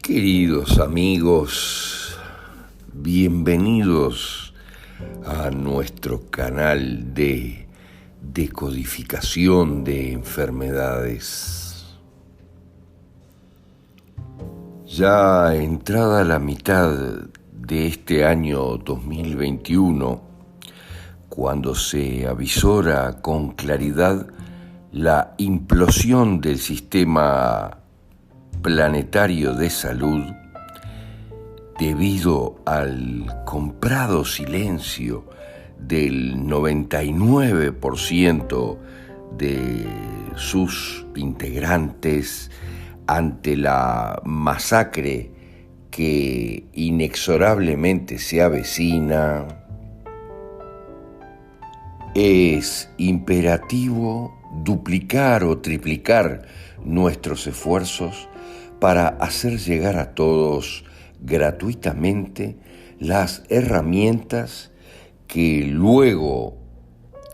Queridos amigos, bienvenidos a nuestro canal de decodificación de enfermedades. Ya entrada la mitad de este año 2021, cuando se avisora con claridad la implosión del sistema planetario de salud debido al comprado silencio del 99% de sus integrantes ante la masacre que inexorablemente se avecina, es imperativo duplicar o triplicar nuestros esfuerzos para hacer llegar a todos gratuitamente las herramientas que luego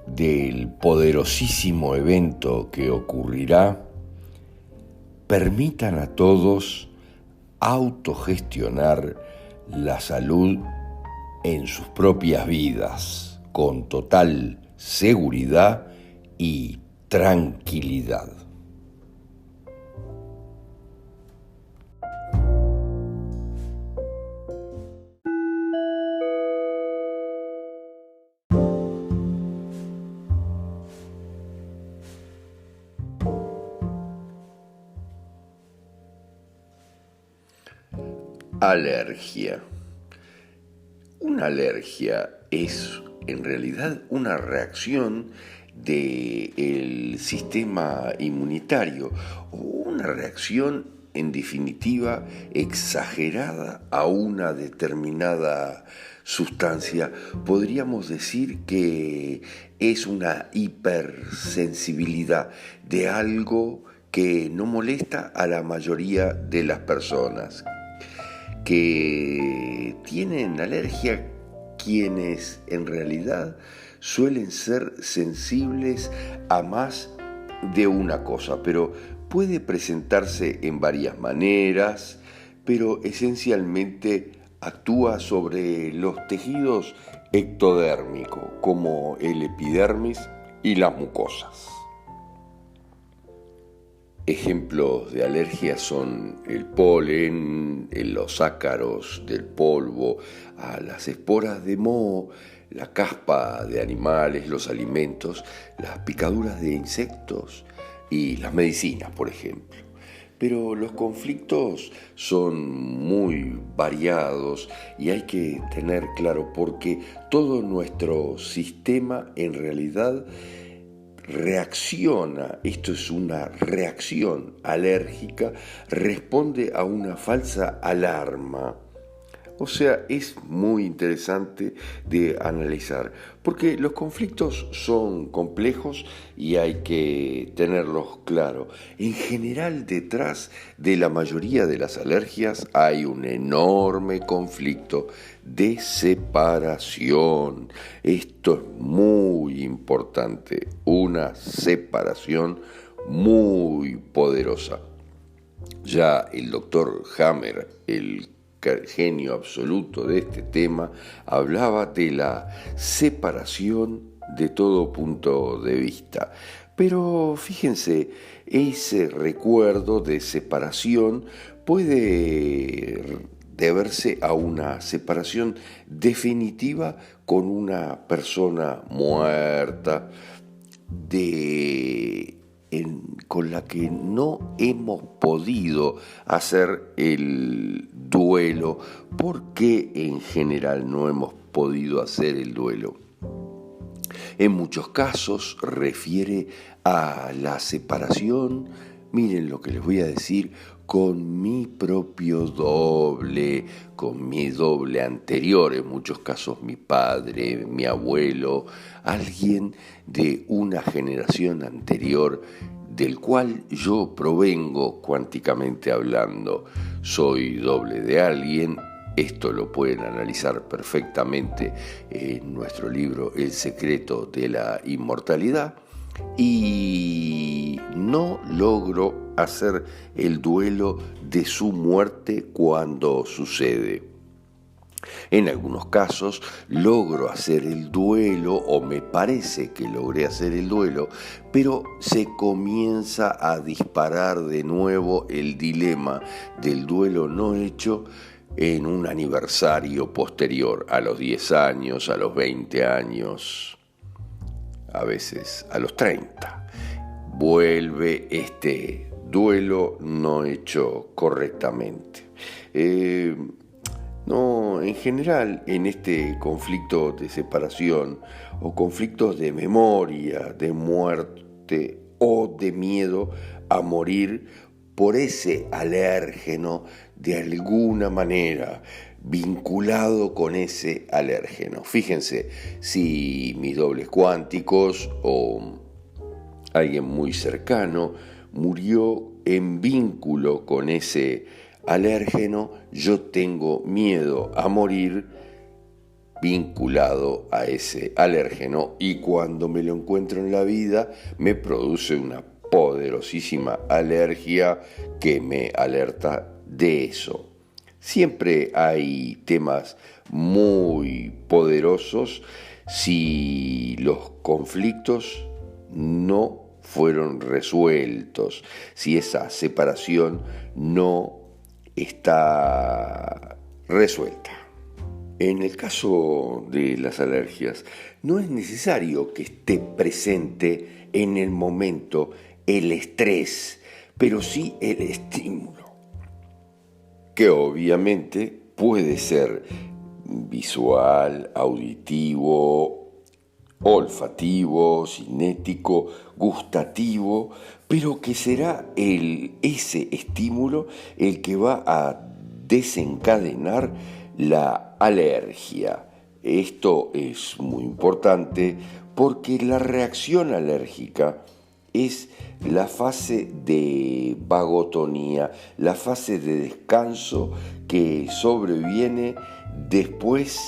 del poderosísimo evento que ocurrirá permitan a todos autogestionar la salud en sus propias vidas con total seguridad y tranquilidad. Alergia. Una alergia es en realidad una reacción del sistema inmunitario o una reacción en definitiva exagerada a una determinada sustancia. Podríamos decir que es una hipersensibilidad de algo que no molesta a la mayoría de las personas, que tienen alergia quienes en realidad suelen ser sensibles a más de una cosa, pero puede presentarse en varias maneras, pero esencialmente actúa sobre los tejidos ectodérmicos, como el epidermis y las mucosas. Ejemplos de alergia son el polen, los ácaros del polvo, a las esporas de moho, la caspa de animales, los alimentos, las picaduras de insectos y las medicinas, por ejemplo. Pero los conflictos son muy variados y hay que tener claro porque todo nuestro sistema en realidad reacciona, esto es una reacción alérgica, responde a una falsa alarma. O sea, es muy interesante de analizar, porque los conflictos son complejos y hay que tenerlos claro. En general, detrás de la mayoría de las alergias hay un enorme conflicto de separación. Esto es muy importante, una separación muy poderosa. Ya el doctor Hammer, el genio absoluto de este tema, hablaba de la separación de todo punto de vista. Pero fíjense, ese recuerdo de separación puede deberse a una separación definitiva con una persona muerta, con la que no hemos podido hacer el duelo. ¿Por qué en general no hemos podido hacer el duelo? En muchos casos refiere a la separación, miren lo que les voy a decir, con mi propio doble, con mi doble anterior, en muchos casos mi padre, mi abuelo, alguien de una generación anterior del cual yo provengo cuánticamente hablando. Soy doble de alguien. Esto lo pueden analizar perfectamente en nuestro libro El secreto de la inmortalidad. y no logro hacer el duelo de su muerte cuando sucede. En algunos casos logro hacer el duelo, o me parece que logré hacer el duelo, pero se comienza a disparar de nuevo el dilema del duelo no hecho en un aniversario posterior, a los 10 años, a los 20 años, a veces a los 30. Vuelve este duelo no hecho correctamente. No, en general, en este conflicto de separación o conflictos de memoria, de muerte o de miedo a morir por ese alérgeno de alguna manera vinculado con ese alérgeno. Fíjense, si mis dobles cuánticos o alguien muy cercano murió en vínculo con ese alérgeno, yo tengo miedo a morir vinculado a ese alérgeno, y cuando me lo encuentro en la vida me produce una poderosísima alergia que me alerta de eso. Siempre hay temas muy poderosos si los conflictos no fueron resueltos, si esa separación no está resuelta. En el caso de las alergias, no es necesario que esté presente en el momento el estrés, pero sí el estímulo, que obviamente puede ser visual, auditivo, olfativo, cinético, gustativo, pero que será ese estímulo el que va a desencadenar la alergia. Esto es muy importante porque la reacción alérgica es la fase de vagotonía, la fase de descanso que sobreviene después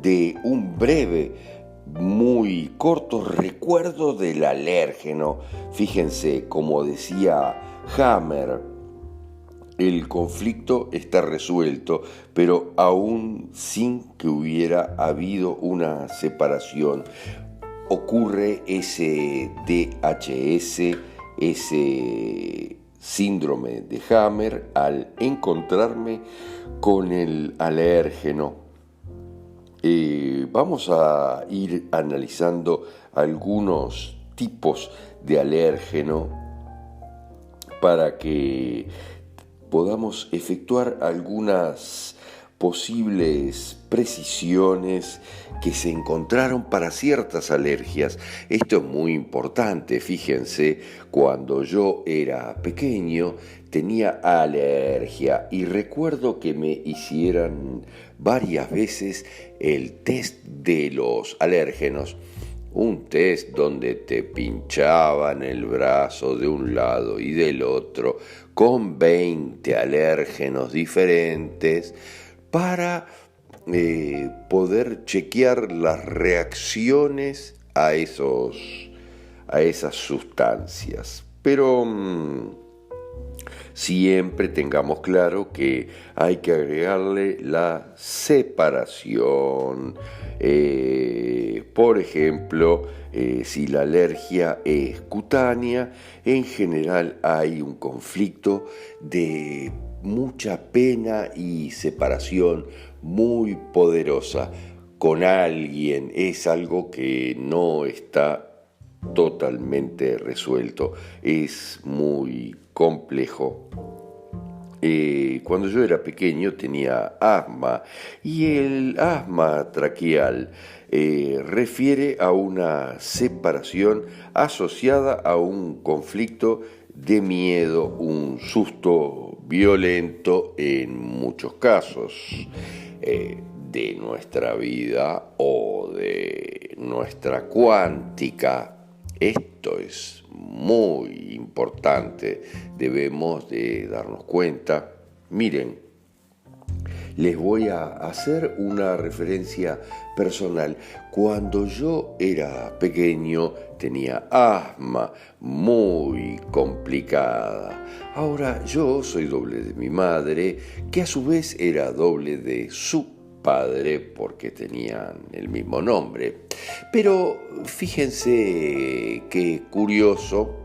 de un breve, muy corto recuerdo del alérgeno. Fíjense, como decía Hammer, el conflicto está resuelto, pero aún sin que hubiera habido una separación. Ocurre ese DHS, ese síndrome de Hammer, al encontrarme con el alérgeno. Vamos a ir analizando algunos tipos de alérgeno para que podamos efectuar algunas posibles precisiones que se encontraron para ciertas alergias. Esto es muy importante. Fíjense, cuando yo era pequeño tenía alergia y recuerdo que me hicieran varias veces el test de los alérgenos. Un test donde te pinchaban el brazo de un lado y del otro con 20 alérgenos diferentes para poder chequear las reacciones a esas sustancias. Pero siempre tengamos claro que hay que agregarle la separación. Por ejemplo, si la alergia es cutánea, en general hay un conflicto de mucha pena y separación muy poderosa con alguien. Es algo que no está totalmente resuelto, es muy complejo. Cuando yo era pequeño tenía asma, y el asma traqueal refiere a una separación asociada a un conflicto de miedo, un susto violento en muchos casos de nuestra vida o de nuestra cuántica. Esto es muy importante, debemos de darnos cuenta. Miren, les voy a hacer una referencia personal. Cuando yo era pequeño tenía asma muy complicada. Ahora yo soy doble de mi madre, que a su vez era doble de su padre porque tenían el mismo nombre. Pero fíjense qué curioso,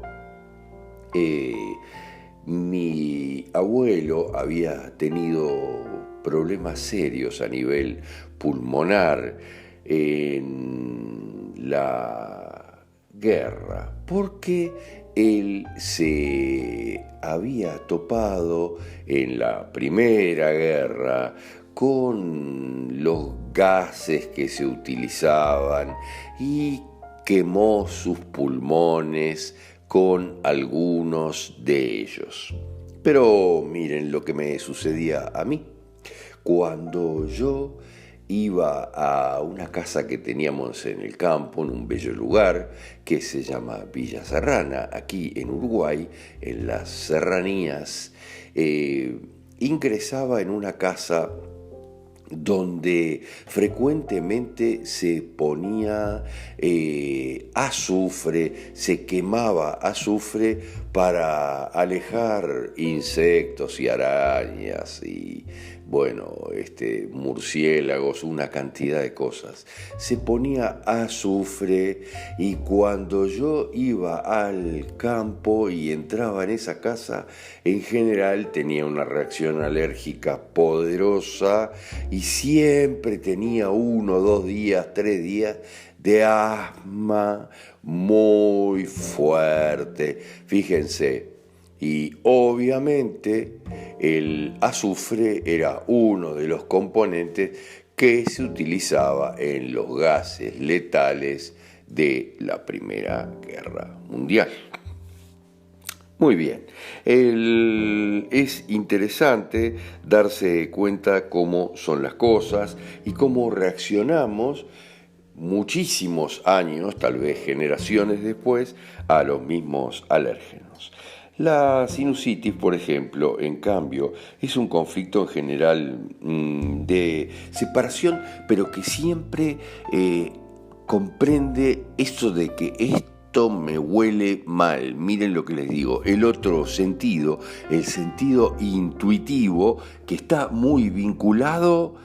mi abuelo había tenido problemas serios a nivel pulmonar en la guerra, porque él se había topado en la Primera Guerra con los gases que se utilizaban y quemó sus pulmones con algunos de ellos. Pero miren lo que me sucedía a mí. Cuando yo iba a una casa que teníamos en el campo, en un bello lugar que se llama Villa Serrana, aquí en Uruguay, en las serranías, ingresaba en una casa donde frecuentemente se ponía azufre, se quemaba azufre para alejar insectos y arañas y murciélagos, una cantidad de cosas. Se ponía azufre y cuando yo iba al campo y entraba en esa casa, en general tenía una reacción alérgica poderosa y siempre tenía 1, 2 días, 3 días de asma muy fuerte. Fíjense. Y obviamente el azufre era uno de los componentes que se utilizaba en los gases letales de la Primera Guerra Mundial. Muy bien, es interesante darse cuenta cómo son las cosas y cómo reaccionamos muchísimos años, tal vez generaciones después, a los mismos alérgenos. La sinusitis, por ejemplo, en cambio, es un conflicto en general de separación, pero que siempre comprende esto de que esto me huele mal. Miren lo que les digo, el otro sentido, el sentido intuitivo, que está muy vinculado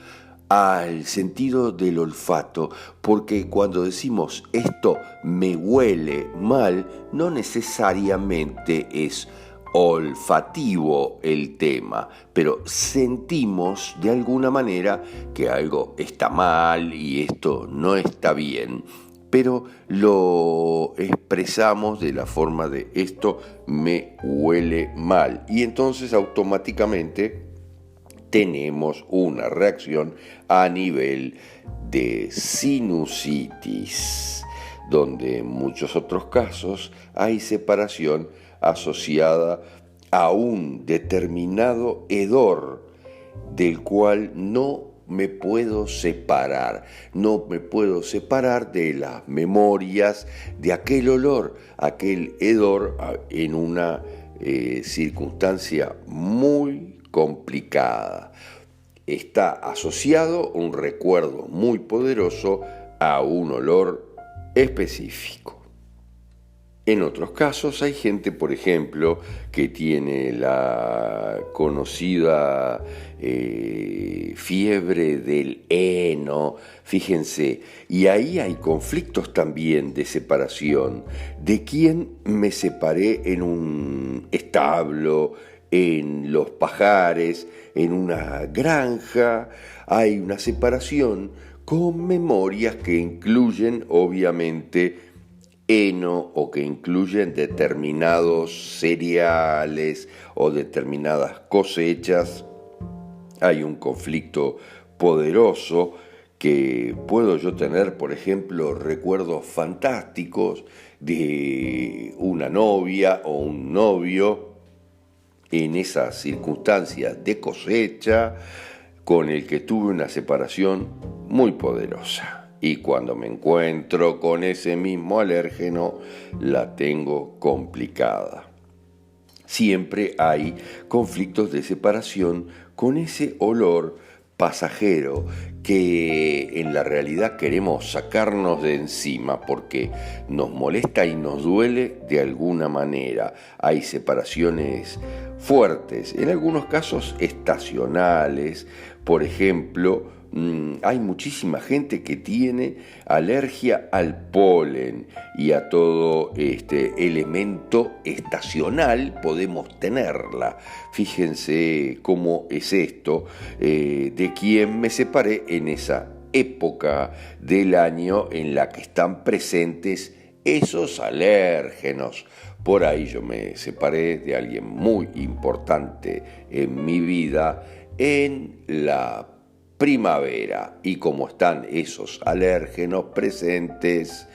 al sentido del olfato, porque cuando decimos esto me huele mal, no necesariamente es olfativo el tema, pero sentimos de alguna manera que algo está mal y esto no está bien, pero lo expresamos de la forma de esto me huele mal y entonces automáticamente tenemos una reacción a nivel de sinusitis, donde en muchos otros casos hay separación asociada a un determinado hedor del cual no me puedo separar de las memorias de aquel olor, aquel hedor en una circunstancia muy complicada. Está asociado un recuerdo muy poderoso a un olor específico. En otros casos hay gente, por ejemplo, que tiene la conocida fiebre del heno, fíjense, y ahí hay conflictos también de separación, de quién me separé en un establo, en los pajares, en una granja, hay una separación con memorias que incluyen obviamente heno o que incluyen determinados cereales o determinadas cosechas. Hay un conflicto poderoso que puedo yo tener, por ejemplo, recuerdos fantásticos de una novia o un novio en esas circunstancias de cosecha con el que tuve una separación muy poderosa. Y cuando me encuentro con ese mismo alérgeno, la tengo complicada. Siempre hay conflictos de separación con ese olor pasajero que en la realidad queremos sacarnos de encima porque nos molesta y nos duele de alguna manera. Hay separaciones fuertes, en algunos casos estacionales. Por ejemplo, hay muchísima gente que tiene alergia al polen y a todo este elemento estacional podemos tenerla. Fíjense cómo es esto, de quien me separé en esa época del año en la que están presentes esos alérgenos. Por ahí yo me separé de alguien muy importante en mi vida en la primavera, y como están esos alérgenos presentes,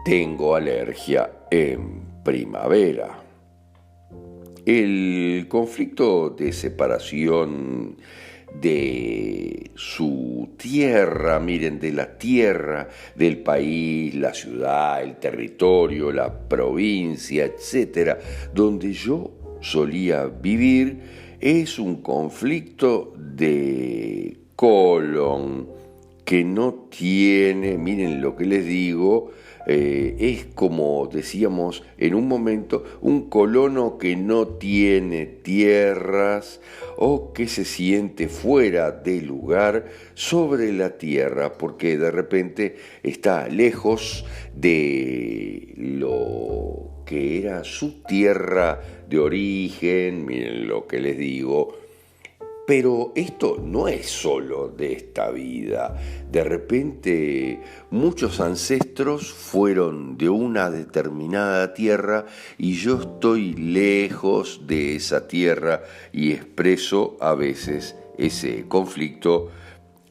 tengo alergia en primavera. El conflicto de separación de su tierra, miren, de la tierra, del país, la ciudad, el territorio, la provincia, etcétera, donde yo solía vivir, es un conflicto de colon que no tiene, miren lo que les digo, es como decíamos en un momento, un colono que no tiene tierras o que se siente fuera de lugar sobre la tierra porque de repente está lejos de lo que era su tierra de origen, miren lo que les digo. Pero esto no es solo de esta vida. De repente muchos ancestros fueron de una determinada tierra y yo estoy lejos de esa tierra y expreso a veces ese conflicto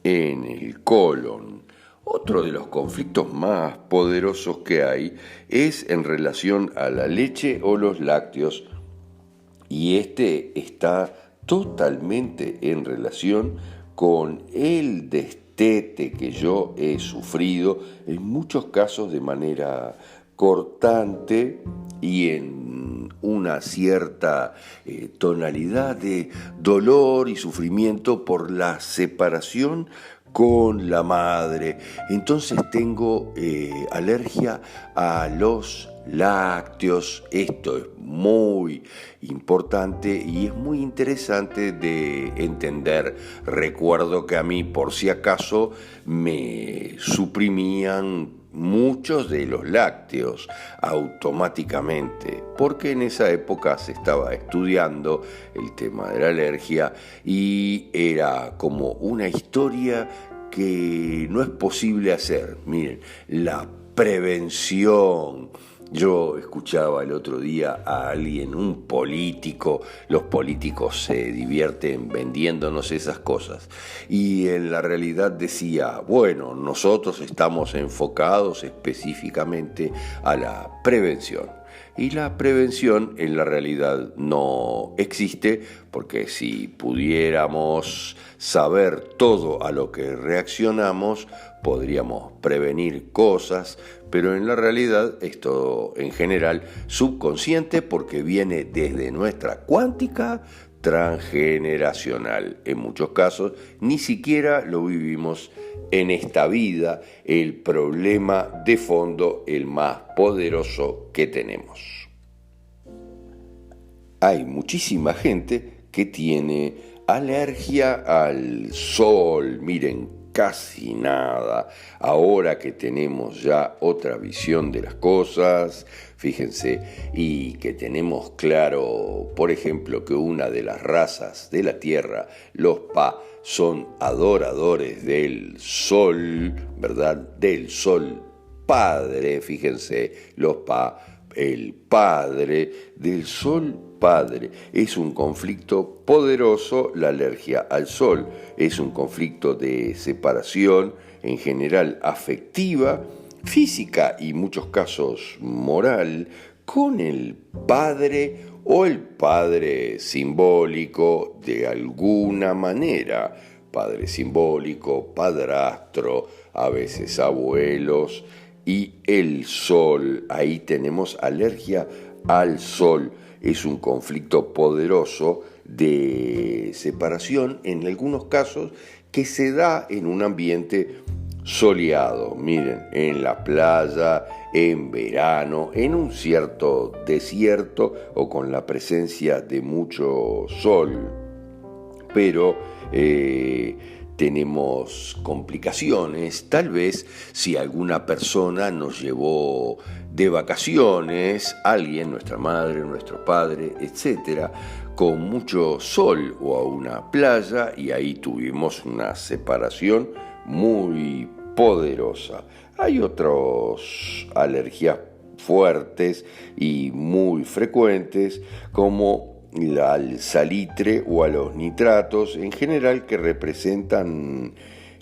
en el colon. Otro de los conflictos más poderosos que hay es en relación a la leche o los lácteos, y este está totalmente en relación con el destete que yo he sufrido, en muchos casos de manera cortante y en una cierta tonalidad de dolor y sufrimiento por la separación con la madre. Entonces tengo alergia a los lácteos. Esto es muy importante y es muy interesante de entender. Recuerdo que a mí, por si acaso, me suprimían muchos de los lácteos automáticamente, porque en esa época se estaba estudiando el tema de la alergia y era como una historia que no es posible hacer. Miren, la prevención. Yo escuchaba el otro día a alguien, un político, los políticos se divierten vendiéndonos esas cosas, y en la realidad decía, bueno, nosotros estamos enfocados específicamente a la prevención. Y la prevención en la realidad no existe, porque si pudiéramos saber todo a lo que reaccionamos, podríamos prevenir cosas, pero en la realidad es todo en general subconsciente porque viene desde nuestra cuántica transgeneracional. En muchos casos ni siquiera lo vivimos en esta vida, el problema de fondo, el más poderoso que tenemos. Hay muchísima gente que tiene alergia al sol, miren, casi nada. Ahora que tenemos ya otra visión de las cosas, fíjense, y que tenemos claro, por ejemplo, que una de las razas de la Tierra, los Pa, son adoradores del sol, ¿verdad? Del sol padre, fíjense, los Pa, el padre del sol padre. Es un conflicto poderoso la alergia al sol, es un conflicto de separación, en general afectiva, física y en muchos casos moral, con el padre o el padre simbólico de alguna manera, padre simbólico, padrastro, a veces abuelos, y el sol. Ahí tenemos alergia al sol. Es un conflicto poderoso de separación, en algunos casos que se da en un ambiente soleado, miren, en la playa, en verano, en un cierto desierto o con la presencia de mucho sol. Pero tenemos complicaciones, tal vez si alguna persona nos llevó de vacaciones, alguien, nuestra madre, nuestro padre, etcétera, con mucho sol o a una playa, y ahí tuvimos una separación muy poderosa. Hay otras alergias fuertes y muy frecuentes, como al salitre o a los nitratos, en general, que representan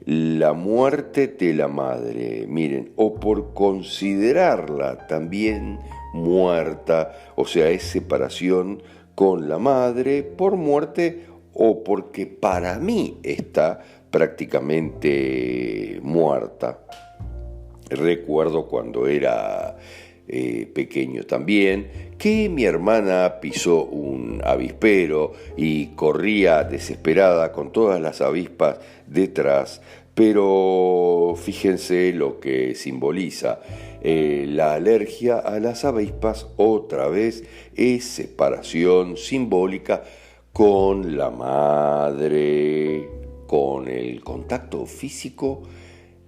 la muerte de la madre, miren, o por considerarla también muerta, o sea, es separación con la madre por muerte o porque para mí está prácticamente muerta. Recuerdo cuando era pequeño también, que mi hermana pisó un avispero y corría desesperada con todas las avispas detrás, pero fíjense lo que simboliza. La alergia a las avispas otra vez es separación simbólica con la madre, con el contacto físico.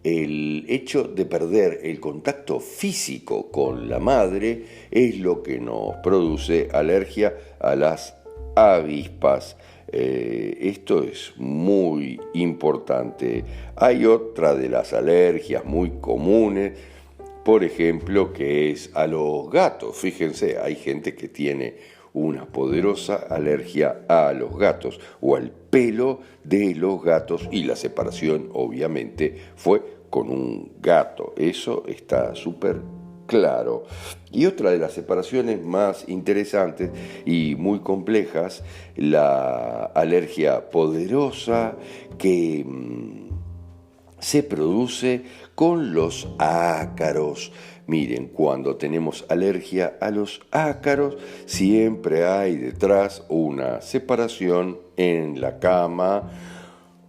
El hecho de perder el contacto físico con la madre es lo que nos produce alergia a las avispas. Esto es muy importante. Hay otra de las alergias muy comunes, por ejemplo, que es a los gatos. Fíjense, hay gente que tiene una poderosa alergia a los gatos o al pelo de los gatos, y la separación obviamente fue con un gato. Eso está súper claro. Y otra de las separaciones más interesantes y muy complejas, la alergia poderosa que se produce con los ácaros. Miren, cuando tenemos alergia a los ácaros, siempre hay detrás una separación en la cama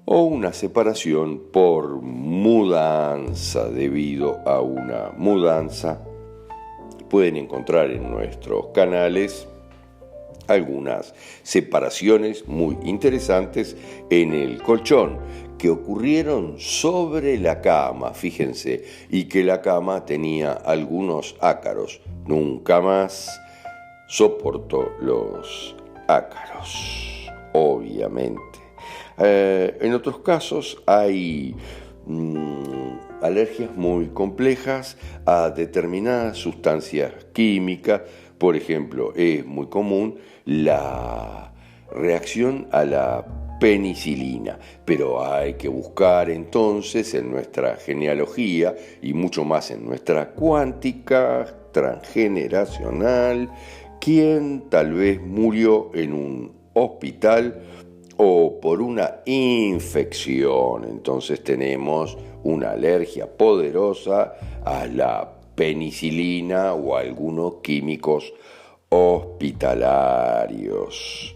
o una separación por mudanza, debido a una mudanza. Pueden encontrar en nuestros canales algunas separaciones muy interesantes en el colchón, que ocurrieron sobre la cama, fíjense, y que la cama tenía algunos ácaros. Nunca más soporto los ácaros, obviamente. En otros casos hay alergias muy complejas a determinadas sustancias químicas. Por ejemplo, es muy común la reacción a la penicilina, pero hay que buscar entonces en nuestra genealogía y mucho más en nuestra cuántica transgeneracional quién tal vez murió en un hospital o por una infección. Entonces tenemos una alergia poderosa a la penicilina o a algunos químicos hospitalarios.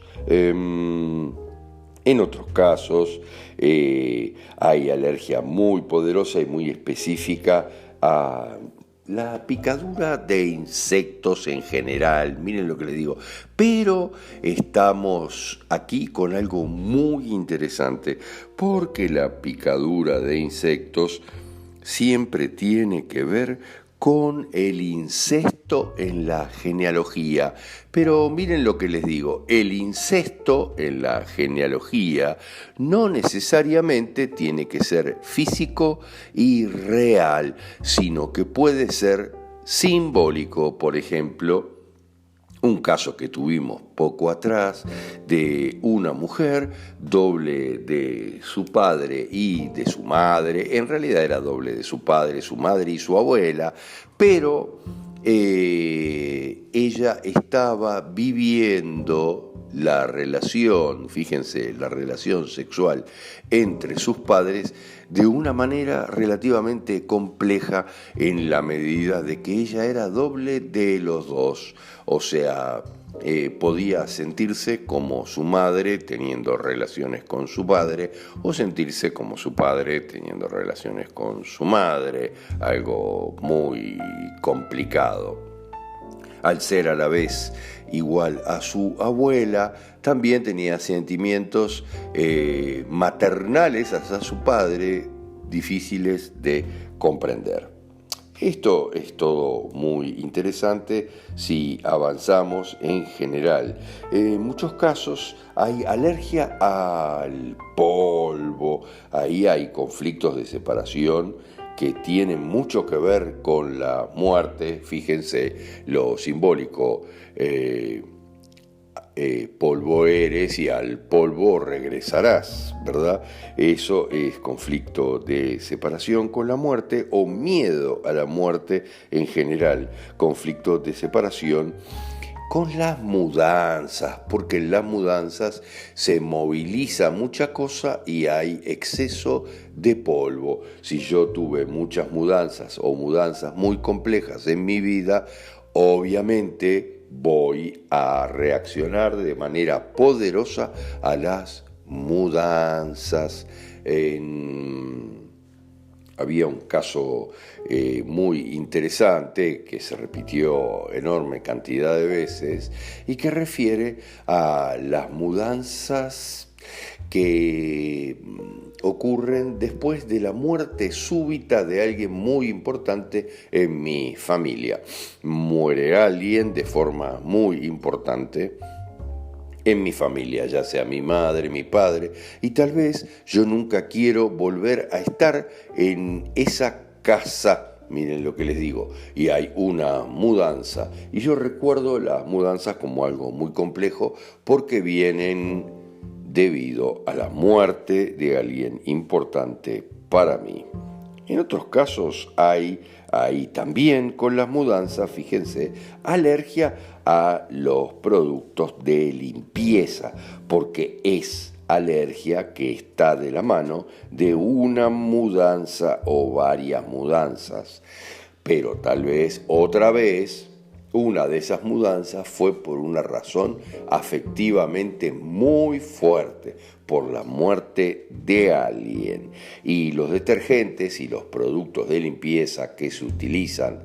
En otros casos hay alergia muy poderosa y muy específica a la picadura de insectos en general. Miren lo que les digo. Pero estamos aquí con algo muy interesante, porque la picadura de insectos siempre tiene que ver con el incesto en la genealogía. Pero miren lo que les digo, el incesto en la genealogía no necesariamente tiene que ser físico y real, sino que puede ser simbólico. Por ejemplo, un caso que tuvimos poco atrás de una mujer doble de su padre y de su madre. En realidad era doble de su padre, su madre y su abuela, pero ella estaba viviendo la relación, fíjense, la relación sexual entre sus padres de una manera relativamente compleja, en la medida de que ella era doble de los dos. O sea, podía sentirse como su madre teniendo relaciones con su padre o sentirse como su padre teniendo relaciones con su madre, algo muy complicado. Al ser a la vez igual a su abuela, también tenía sentimientos maternales hacia su padre difíciles de comprender. Esto es todo muy interesante si avanzamos en general. En muchos casos hay alergia al polvo, ahí hay conflictos de separación que tienen mucho que ver con la muerte. Fíjense lo simbólico, polvo eres y al polvo regresarás, ¿verdad? Eso es conflicto de separación con la muerte o miedo a la muerte en general, conflicto de separación con las mudanzas, porque en las mudanzas se moviliza mucha cosa y hay exceso de polvo. Si yo tuve muchas mudanzas o mudanzas muy complejas en mi vida, obviamente voy a reaccionar de manera poderosa a las mudanzas. Había un caso muy interesante que se repitió enorme cantidad de veces y que refiere a las mudanzas que ocurren después de la muerte súbita de alguien muy importante en mi familia. Muere alguien de forma muy importante en mi familia, ya sea mi madre, mi padre, y tal vez yo nunca quiero volver a estar en esa casa. Miren lo que les digo, y hay una mudanza, y yo recuerdo las mudanzas como algo muy complejo porque vienen debido a la muerte de alguien importante para mí. En otros casos hay también con las mudanzas, fíjense, alergia a los productos de limpieza, porque es alergia que está de la mano de una mudanza o varias mudanzas. Pero tal vez otra vez una de esas mudanzas fue por una razón afectivamente muy fuerte, por la muerte de alguien. Y los detergentes y los productos de limpieza que se utilizan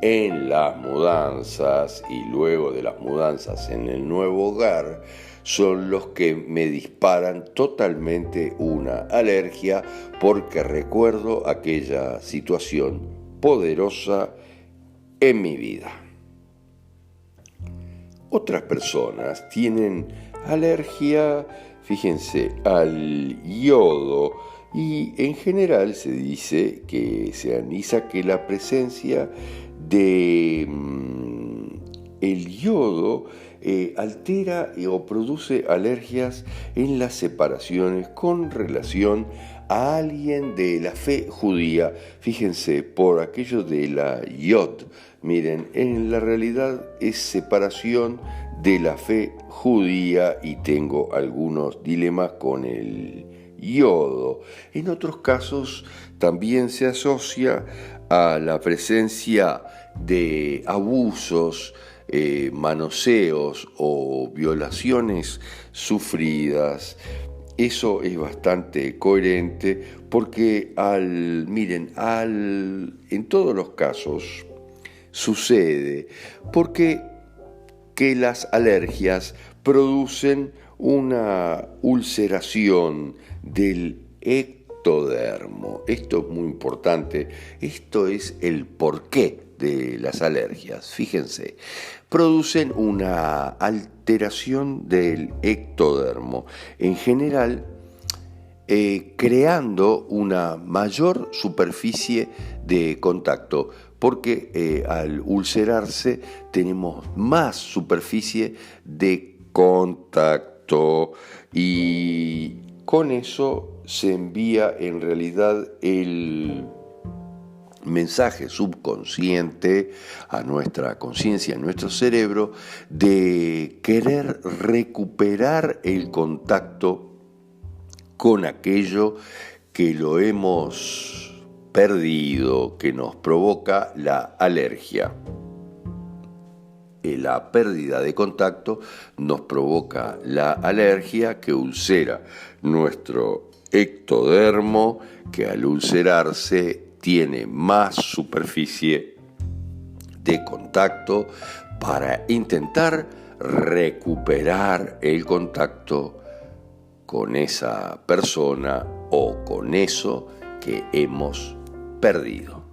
en las mudanzas y luego de las mudanzas en el nuevo hogar son los que me disparan totalmente una alergia porque recuerdo aquella situación poderosa en mi vida. Otras personas tienen alergia, fíjense, al yodo y en general se dice que se analiza que la presencia de el yodo altera o produce alergias en las separaciones con relación a alguien de la fe judía. Fíjense, por aquello de la yod. Miren, en la realidad es separación de la fe judía y tengo algunos dilemas con el yodo. En otros casos también se asocia a la presencia de abusos, manoseos o violaciones sufridas. Eso es bastante coherente porque en todos los casos sucede porque que las alergias producen una ulceración del ectodermo. Esto es muy importante. Esto es el porqué de las alergias. Fíjense, producen una alteración del ectodermo. En general, creando una mayor superficie de contacto, porque al ulcerarse tenemos más superficie de contacto y con eso se envía en realidad el mensaje subconsciente a nuestra conciencia, a nuestro cerebro, de querer recuperar el contacto con aquello que lo hemos perdido, que nos provoca la alergia. la pérdida de contacto nos provoca la alergia que ulcera nuestro ectodermo, que al ulcerarse tiene más superficie de contacto para intentar recuperar el contacto con esa persona o con eso que hemos perdido.